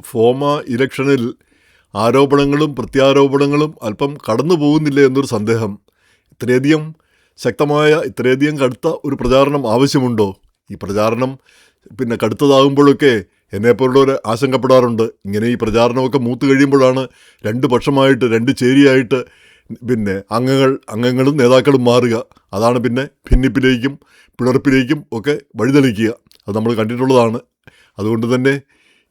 ഫോമ ഇലക്ഷനിൽ ആരോപണങ്ങളും പ്രത്യാരോപണങ്ങളും അല്പം കടന്നു പോകുന്നില്ല എന്നൊരു സന്ദേഹം. ഇത്രയധികം ശക്തമായ, ഇത്രയധികം കടുത്ത ഒരു പ്രചാരണം ആവശ്യമുണ്ടോ? ഈ പ്രചാരണം കടുത്തതാകുമ്പോഴൊക്കെ എന്നെപ്പോലുള്ളവർ ആശങ്കപ്പെടാറുണ്ട്. ഇങ്ങനെ ഈ പ്രചാരണമൊക്കെ മൂത്ത് കഴിയുമ്പോഴാണ് രണ്ട് പക്ഷമായിട്ട്, രണ്ട് ചേരിയായിട്ട് അംഗങ്ങളും നേതാക്കളും മാറുക. അതാണ് ഭിന്നിപ്പിലേക്കും പിളർപ്പിലേക്കും ഒക്കെ വഴിതെളിക്കുക. അത് നമ്മൾ കണ്ടിട്ടുള്ളതാണ്. അതുകൊണ്ട് തന്നെ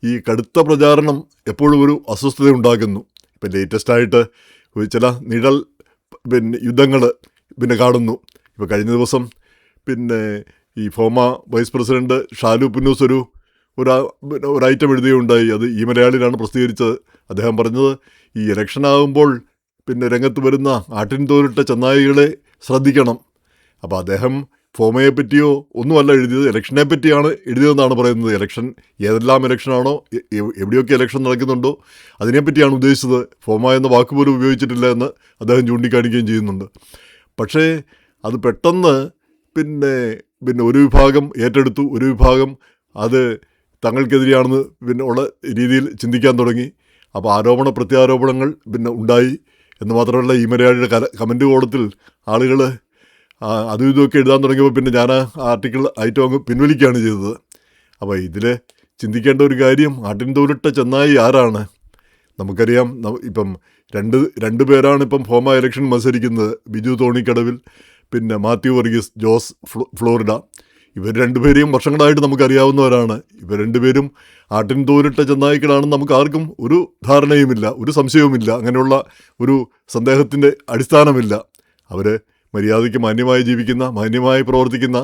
ഈ കടുത്ത പ്രചാരണം എപ്പോഴും ഒരു അസ്വസ്ഥത ഉണ്ടാക്കുന്നു. ഇപ്പം ലേറ്റസ്റ്റായിട്ട് ചില നിഴൽ യുദ്ധങ്ങൾ കാണുന്നു. ഇപ്പോൾ കഴിഞ്ഞ ദിവസം ഈ ഫോമ വൈസ് പ്രസിഡന്റ് ഷാലു പുന്നൂസ് ഒരു ഐറ്റം എഴുതുകയുണ്ടായി. അത് ഈ മലയാളിയിലാണ് പ്രസിദ്ധീകരിച്ചത്. അദ്ദേഹം പറഞ്ഞത്, ഈ ഇലക്ഷനാകുമ്പോൾ രംഗത്ത് വരുന്ന ആട്ടിൻ തോലിട്ട ചെന്നായികളെ ശ്രദ്ധിക്കണം. അപ്പോൾ അദ്ദേഹം ഫോമയെ പറ്റിയോ ഒന്നുമല്ല എഴുതിയത്, ഇലക്ഷനെ പറ്റിയാണ് എഴുതിയതെന്നാണ് പറയുന്നത്. ഇലക്ഷൻ ഏതെല്ലാം ഇലക്ഷനാണോ, എവിടെയൊക്കെ ഇലക്ഷൻ നടക്കുന്നുണ്ടോ അതിനെപ്പറ്റിയാണ് ഉദ്ദേശിച്ചത്. ഫോമ എന്ന വാക്ക് പോലും ഉപയോഗിച്ചിട്ടില്ല എന്ന് അദ്ദേഹം ചൂണ്ടിക്കാണിക്കുകയും ചെയ്യുന്നുണ്ട്. പക്ഷേ അത് പെട്ടെന്ന് ഒരു വിഭാഗം ഏറ്റെടുത്തു, ഒരു വിഭാഗം അത് തങ്ങൾക്കെതിരെയാണെന്ന് ഉള്ള രീതിയിൽ ചിന്തിക്കാൻ തുടങ്ങി. അപ്പോൾ ആരോപണ പ്രത്യാരോപണങ്ങൾ ഉണ്ടായി. എന്ന് മാത്രമല്ല, ഈ മലയാളിയുടെ കമൻറ്റ് കോളത്തിൽ ആളുകൾ അതും ഇതുമൊക്കെ എഴുതാൻ തുടങ്ങിയപ്പോൾ ഞാൻ ആ ആർട്ടിക്കിൾ ഐറ്റം അങ്ങ് പിൻവലിക്കുകയാണ് ചെയ്തത്. അപ്പോൾ ഇതിൽ ചിന്തിക്കേണ്ട ഒരു കാര്യം, ആട്ടിൻ തോലിട്ട ചെന്നായി ആരാണ്? നമുക്കറിയാം, ഇപ്പം രണ്ട് പേരാണ് ഇപ്പം ഫോമ ഇലക്ഷൻ മത്സരിക്കുന്നത്. ബിജു തോണിക്കടവിൽ, മാത്യു വർഗീസ്, ജോസ് ഫ്ലോറിഡ. ഇവർ രണ്ടുപേരെയും വർഷങ്ങളായിട്ട് നമുക്കറിയാവുന്നവരാണ്. ഇവർ രണ്ടുപേരും ആട്ടിൻ തോലിട്ട ചെന്നായിക്കളാണെന്ന് നമുക്ക് ആർക്കും ഒരു ധാരണയുമില്ല, ഒരു സംശയവുമില്ല. അങ്ങനെയുള്ള ഒരു സന്ദേഹത്തിൻ്റെ അടിസ്ഥാനമില്ല. അവർ മര്യാദയ്ക്ക് മാന്യമായി ജീവിക്കുന്ന, മാന്യമായി പ്രവർത്തിക്കുന്ന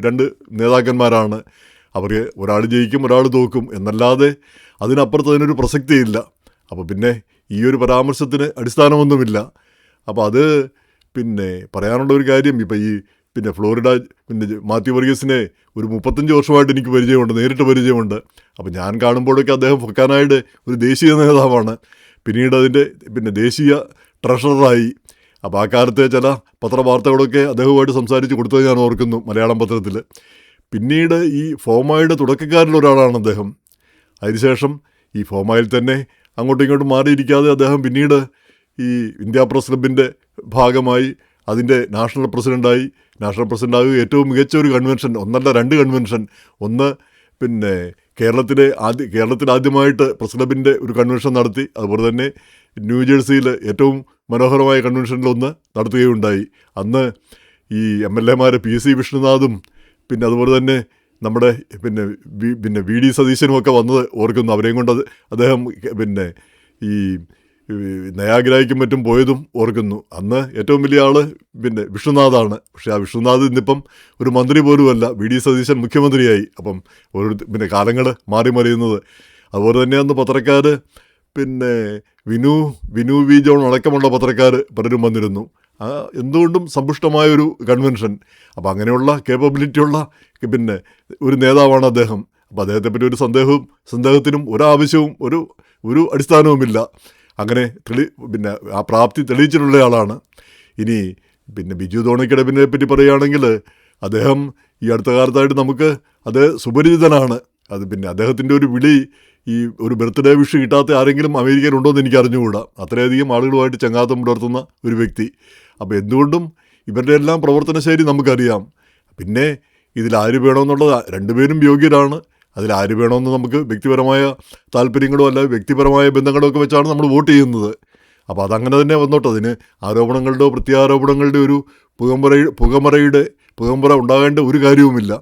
രണ്ട് നേതാക്കന്മാരാണ്. അവർ ഒരാൾ ജയിക്കും, ഒരാൾ തോക്കും എന്നല്ലാതെ അതിനപ്പുറത്ത് അതിനൊരു പ്രസക്തിയില്ല. അപ്പോൾ ഈ ഒരു പരാമർശത്തിന് അടിസ്ഥാനമൊന്നുമില്ല. അപ്പോൾ അത് പറയാനുള്ള ഒരു കാര്യം, ഇപ്പം ഈ ഫ്ലോറിഡ മാത്യു വർഗീസിനെ ഒരു 35 വർഷമായിട്ട് എനിക്ക് പരിചയമുണ്ട്, നേരിട്ട് പരിചയമുണ്ട്. അപ്പോൾ ഞാൻ കാണുമ്പോഴൊക്കെ അദ്ദേഹം ഫൊക്കാനായുടെ ഒരു ദേശീയ നേതാവാണ്. പിന്നീട് അതിൻ്റെ ദേശീയ ട്രഷററായി. അപ്പോൾ ആ കാലത്തെ ചില പത്രവാർത്തകളൊക്കെ അദ്ദേഹവുമായിട്ട് സംസാരിച്ച് കൊടുത്തത് ഞാൻ ഓർക്കുന്നു, മലയാളം പത്രത്തിൽ. പിന്നീട് ഈ ഫോമയുടെ തുടക്കക്കാരിലൊരാളാണ് അദ്ദേഹം. അതിനുശേഷം ഈ ഫോമയിൽ തന്നെ അങ്ങോട്ടും ഇങ്ങോട്ടും മാറിയിരിക്കാതെ അദ്ദേഹം പിന്നീട് ഈ ഇന്ത്യ പ്രസ് ക്ലബിൻ്റെ ഭാഗമായി, അതിൻ്റെ നാഷണൽ പ്രസിഡൻ്റായി ഏറ്റവും മികച്ച ഒരു കൺവെൻഷൻ, ഒന്നല്ല 2 കൺവെൻഷൻ. ഒന്ന് കേരളത്തിൽ ആദ്യമായിട്ട് പ്രസ് ക്ലബിൻ്റെ ഒരു കൺവെൻഷൻ നടത്തി. അതുപോലെ തന്നെ ന്യൂജേഴ്സിയിൽ ഏറ്റവും മനോഹരമായ കൺവെൻഷനിലൊന്ന് നടത്തുകയുണ്ടായി. അന്ന് ഈ MLA PC വിഷ്ണുനാഥും അതുപോലെ തന്നെ നമ്മുടെ VD സതീശനുമൊക്കെ വന്നത് ഓർക്കുന്നു. അവരെയും കൊണ്ട് അദ്ദേഹം ഈ നയാഗ്രായ്ക്കും മറ്റും പോയതും ഓർക്കുന്നു. അന്ന് ഏറ്റവും വലിയ ആൾ വിഷ്ണുനാഥാണ്. പക്ഷേ ആ വിഷ്ണുനാഥ് ഇന്നിപ്പം ഒരു മന്ത്രി പോലുമല്ല. VD സതീശൻ മുഖ്യമന്ത്രിയായി. അപ്പം ഓരോ കാലങ്ങൾ മാറി മറിയുന്നത്. അതുപോലെ തന്നെ അന്ന് പത്രക്കാർ വിനു വി ജോൺ അടക്കമുള്ള പത്രക്കാർ പലരും വന്നിരുന്നു. എന്തുകൊണ്ടും സമ്പുഷ്ടമായൊരു കൺവെൻഷൻ. അപ്പോൾ അങ്ങനെയുള്ള കേപ്പബിലിറ്റിയുള്ള ഒരു നേതാവാണ് അദ്ദേഹം. അപ്പോൾ അദ്ദേഹത്തെപ്പറ്റി ഒരു സന്ദേഹത്തിനും ഒരാവശ്യവും ഒരു അടിസ്ഥാനവുമില്ല. അങ്ങനെ ആ പ്രാപ്തി തെളിയിച്ചിട്ടുള്ള ആളാണ്. ഇനി ബിജു തോണിക്കടവിനെ പറ്റി പറയുകയാണെങ്കിൽ, അദ്ദേഹം ഈ അടുത്ത കാലത്തായിട്ട് നമുക്ക് അത് സുപരിചിതനാണ്. അത് അദ്ദേഹത്തിൻ്റെ ഒരു വിളി, ഈ ഒരു ബർത്ത്ഡേ വിഷ് കിട്ടാത്ത ആരെങ്കിലും അമേരിക്കയിലുണ്ടോ എന്ന് എനിക്ക് അറിഞ്ഞുകൂടാ. അത്രയധികം ആളുകളുമായിട്ട് ചങ്ങാത്തം പുലർത്തുന്ന ഒരു വ്യക്തി. അപ്പോൾ എന്തുകൊണ്ടും ഇവരുടെ എല്ലാം പ്രവർത്തന ശൈലി നമുക്കറിയാം. പിന്നെ ഇതിലാര് വേണമെന്നുള്ളത്, രണ്ടുപേരും യോഗ്യരാണ്. അതിലാര് വേണമെന്ന് നമുക്ക് വ്യക്തിപരമായ താല്പര്യങ്ങളോ അല്ല വ്യക്തിപരമായ ബന്ധങ്ങളോ ഒക്കെ വെച്ചാണ് നമ്മൾ വോട്ട് ചെയ്യുന്നത്. അപ്പോൾ അതങ്ങനെ തന്നെ വന്നോട്ടെ. അതിന് ആരോപണങ്ങളുടെയോ പ്രത്യാരോപണങ്ങളുടെ ഒരു പുകമറ ഉണ്ടാകേണ്ട ഒരു കാര്യവുമില്ല.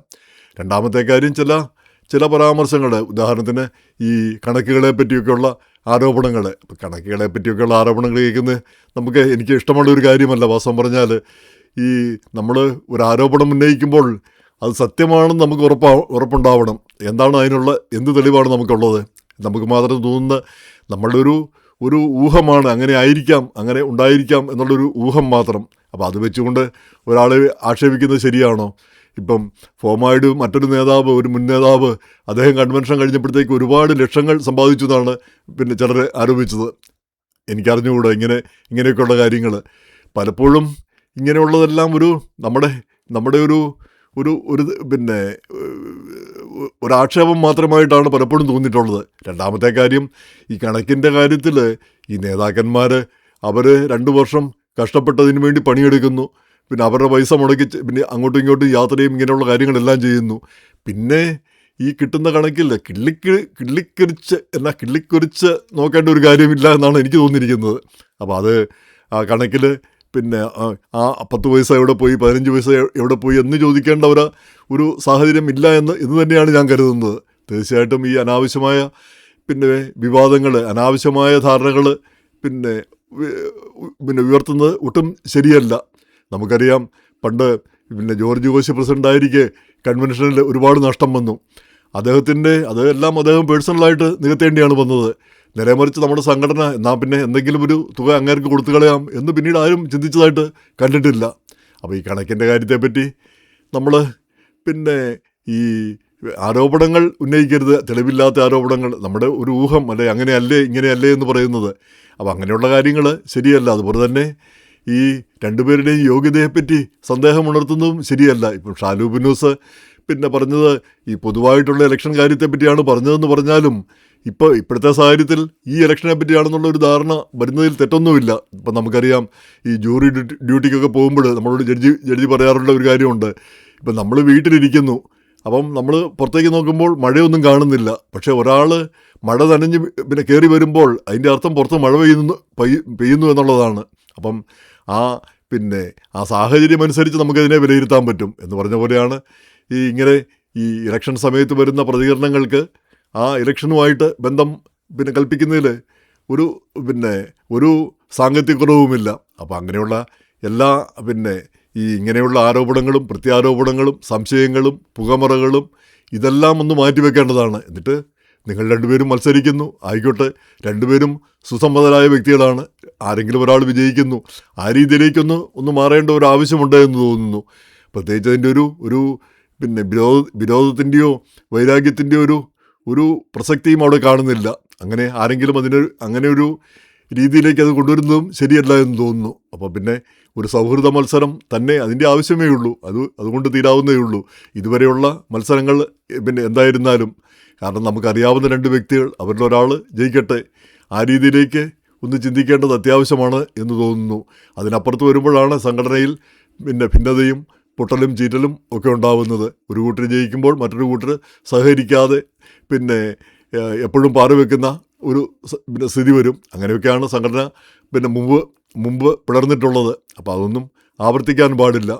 രണ്ടാമത്തെ കാര്യം, ചില പരാമർശങ്ങൾ, ഉദാഹരണത്തിന് ഈ കണക്കുകളെ പറ്റിയൊക്കെയുള്ള ആരോപണങ്ങൾ. ഇപ്പോൾ കണക്കുകളെ പറ്റിയൊക്കെയുള്ള ആരോപണങ്ങൾ കേൾക്കുന്നത് എനിക്ക് ഇഷ്ടമുള്ള ഒരു കാര്യമല്ല. വാസ്തവം പറഞ്ഞാൽ, ഈ നമ്മൾ ഒരു ആരോപണം ഉന്നയിക്കുമ്പോൾ അത് സത്യമാണെന്ന് നമുക്ക് ഉറപ്പുണ്ടാവണം. എന്ത് തെളിവാണ് നമുക്കുള്ളത്? നമുക്ക് മാത്രം തോന്നുന്ന നമ്മളുടെ ഒരു ഊഹമാണ്. അങ്ങനെ ആയിരിക്കാം, അങ്ങനെ ഉണ്ടായിരിക്കാം എന്നുള്ളൊരു ഊഹം മാത്രം. അപ്പോൾ അത് വെച്ചുകൊണ്ട് ഒരാളെ ആക്ഷേപിക്കുന്നത് ശരിയാണോ? ഇപ്പം ഫോമായുടെ മറ്റൊരു നേതാവ്, ഒരു മുൻ നേതാവ്, അദ്ദേഹം കൺവെൻഷൻ കഴിഞ്ഞപ്പോഴത്തേക്ക് ഒരുപാട് ലക്ഷങ്ങൾ സമ്പാദിച്ചു എന്നാണ് ചിലർ ആരോപിച്ചത്. എനിക്കറിഞ്ഞുകൂടാ ഇങ്ങനെയൊക്കെയുള്ള കാര്യങ്ങൾ. പലപ്പോഴും ഇങ്ങനെയുള്ളതെല്ലാം നമ്മുടെ ഒരു ഒരാക്ഷേപം മാത്രമായിട്ടാണ് പലപ്പോഴും തോന്നിയിട്ടുള്ളത്. രണ്ടാമത്തെ കാര്യം, ഈ കണക്കിൻ്റെ കാര്യത്തിൽ ഈ നേതാക്കന്മാർ അവർ 2 വർഷം കഷ്ടപ്പെട്ടതിന് വേണ്ടി പണിയെടുക്കുന്നു, പിന്നെ അവരുടെ പൈസ മുടക്കി പിന്നെ അങ്ങോട്ടും ഇങ്ങോട്ടും യാത്രയും ഇങ്ങനെയുള്ള കാര്യങ്ങളെല്ലാം ചെയ്യുന്നു. പിന്നെ ഈ കിട്ടുന്ന കണക്കിൽ കിള്ളിക്കുറിച്ച് നോക്കേണ്ട ഒരു കാര്യമില്ല എന്നാണ് എനിക്ക് തോന്നിയിരിക്കുന്നത്. അപ്പോൾ അത് ആ കണക്കിൽ പിന്നെ ആ 10 പൈസ എവിടെ പോയി, 15 പൈസ എവിടെ പോയി എന്ന് ചോദിക്കേണ്ട ഒരു സാഹചര്യം ഇല്ല എന്ന് തന്നെയാണ് ഞാൻ കരുതുന്നത്. തീർച്ചയായിട്ടും ഈ അനാവശ്യമായ പിന്നെ വിവാദങ്ങൾ, അനാവശ്യമായ ധാരണകൾ പിന്നെ ഉയർത്തുന്നത് ഒട്ടും ശരിയല്ല. നമുക്കറിയാം, പണ്ട് പിന്നെ ജോർജ് കോശി പ്രസിഡൻ്റായിരിക്കെ കൺവെൻഷനിൽ ഒരുപാട് നഷ്ടം വന്നു. അതെല്ലാം അദ്ദേഹം പേഴ്സണലായിട്ട് നികത്തേണ്ടിയാണ് വന്നത്. നേരെമറിച്ച് നമ്മുടെ സംഘടന എന്നാൽ പിന്നെ എന്തെങ്കിലും ഒരു തുക അങ്ങേർക്ക് കൊടുത്തു കളയാം എന്ന് പിന്നീട് ആരും ചിന്തിച്ചതായിട്ട് കണ്ടിട്ടില്ല. അപ്പോൾ ഈ കണക്കിൻ്റെ കാര്യത്തെപ്പറ്റി നമ്മൾ പിന്നെ ഈ ആരോപണങ്ങൾ ഉന്നയിക്കരുത്, തെളിവില്ലാത്ത ആരോപണങ്ങൾ, നമ്മുടെ ഒരു ഊഹം അല്ലെ, അങ്ങനെയല്ലേ ഇങ്ങനെയല്ലേ എന്ന് പറയുന്നത്. അപ്പോൾ അങ്ങനെയുള്ള കാര്യങ്ങൾ ശരിയല്ല. അതുപോലെ തന്നെ ഈ രണ്ടുപേരുടെയും യോഗ്യതയെപ്പറ്റി സന്ദേഹമുണർത്തുന്നതും ശരിയല്ല. ഇപ്പം ഷാലു ബിനൂസ് പിന്നെ പറഞ്ഞത് ഈ പൊതുവായിട്ടുള്ള ഇലക്ഷൻ കാര്യത്തെപ്പറ്റിയാണ് പറഞ്ഞതെന്ന് പറഞ്ഞാലും ഇപ്പോഴത്തെ സാഹചര്യത്തിൽ ഈ ഇലക്ഷനെ പറ്റിയാണെന്നുള്ള ഒരു ധാരണ വരുന്നതിൽ തെറ്റൊന്നുമില്ല. ഇപ്പം നമുക്കറിയാം, ഈ ജൂറി ഡ്യൂട്ടിക്കൊക്കെ പോകുമ്പോൾ നമ്മളോട് ജഡ്ജി പറയാറുള്ള ഒരു കാര്യമുണ്ട്. ഇപ്പം നമ്മൾ വീട്ടിലിരിക്കുന്നു, അപ്പം നമ്മൾ പുറത്തേക്ക് നോക്കുമ്പോൾ മഴയൊന്നും കാണുന്നില്ല. പക്ഷേ ഒരാൾ മഴ നനഞ്ഞ് പിന്നെ കയറി വരുമ്പോൾ അതിൻ്റെ അർത്ഥം പുറത്ത് മഴ പെയ്യുന്നു എന്നുള്ളതാണ്. അപ്പം ആ സാഹചര്യം അനുസരിച്ച് നമുക്കതിനെ വിലയിരുത്താൻ പറ്റും എന്ന് പറഞ്ഞ പോലെയാണ് ഇങ്ങനെ ഈ ഇലക്ഷൻ സമയത്ത് വരുന്ന പ്രതികരണങ്ങൾക്ക് ആ ഇലക്ഷനുമായിട്ട് ബന്ധം കൽപ്പിക്കുന്നതിൽ ഒരു സാങ്കത്യക്കുറവുമില്ല. അപ്പോൾ അങ്ങനെയുള്ള എല്ലാ ഇങ്ങനെയുള്ള ആരോപണങ്ങളും പ്രത്യാരോപണങ്ങളും സംശയങ്ങളും പുകമറകളും ഇതെല്ലാം ഒന്ന് മാറ്റിവെക്കേണ്ടതാണ്. എന്നിട്ട് നിങ്ങൾ രണ്ടുപേരും മത്സരിക്കുന്നു, ആയിക്കോട്ടെ, രണ്ടുപേരും സുസമ്മതരായ വ്യക്തികളാണ്, ആരെങ്കിലും ഒരാൾ വിജയിക്കുന്നു, ആ രീതിയിലേക്കൊന്ന് മാറേണ്ട ഒരു ആവശ്യമുണ്ട് എന്ന് തോന്നുന്നു. പ്രത്യേകിച്ച് അതിൻ്റെ ഒരു വിരോധത്തിൻ്റെയോ വൈരാഗ്യത്തിൻ്റെയോ ഒരു പ്രസക്തിയും അവിടെ കാണുന്നില്ല. ആരെങ്കിലും അങ്ങനെ ഒരു രീതിയിലേക്ക് അത് കൊണ്ടുവരുന്നതും ശരിയല്ല എന്ന് തോന്നുന്നു. അപ്പോൾ ഒരു സൗഹൃദ മത്സരം തന്നെ അതിൻ്റെ ആവശ്യമേ ഉള്ളൂ, അതുകൊണ്ട് തീരാവുന്നേ ഉള്ളൂ. ഇതുവരെയുള്ള മത്സരങ്ങൾ എന്തായിരുന്നാലും, കാരണം നമുക്കറിയാവുന്ന 2 വ്യക്തികൾ, അവരിലൊരാൾ ജയിക്കട്ടെ, ആ രീതിയിലേക്ക് ഒന്ന് ചിന്തിക്കേണ്ടത് അത്യാവശ്യമാണ് എന്ന് തോന്നുന്നു. അതിനപ്പുറത്ത് വരുമ്പോഴാണ് സംഘടനയിൽ ഭിന്നതയും പൊട്ടലും ചീറ്റലും ഒക്കെ ഉണ്ടാവുന്നത്. ഒരു കൂട്ടർ ജയിക്കുമ്പോൾ മറ്റൊരു കൂട്ടർ സഹകരിക്കാതെ എപ്പോഴും പാറുവെക്കുന്ന ഒരു സ്ഥിതി വരും. അങ്ങനെയൊക്കെയാണ് സംഘടന മുമ്പ് പിളർന്നിട്ടുള്ളത്. അപ്പോൾ അതൊന്നും ആവർത്തിക്കാൻ പാടില്ല.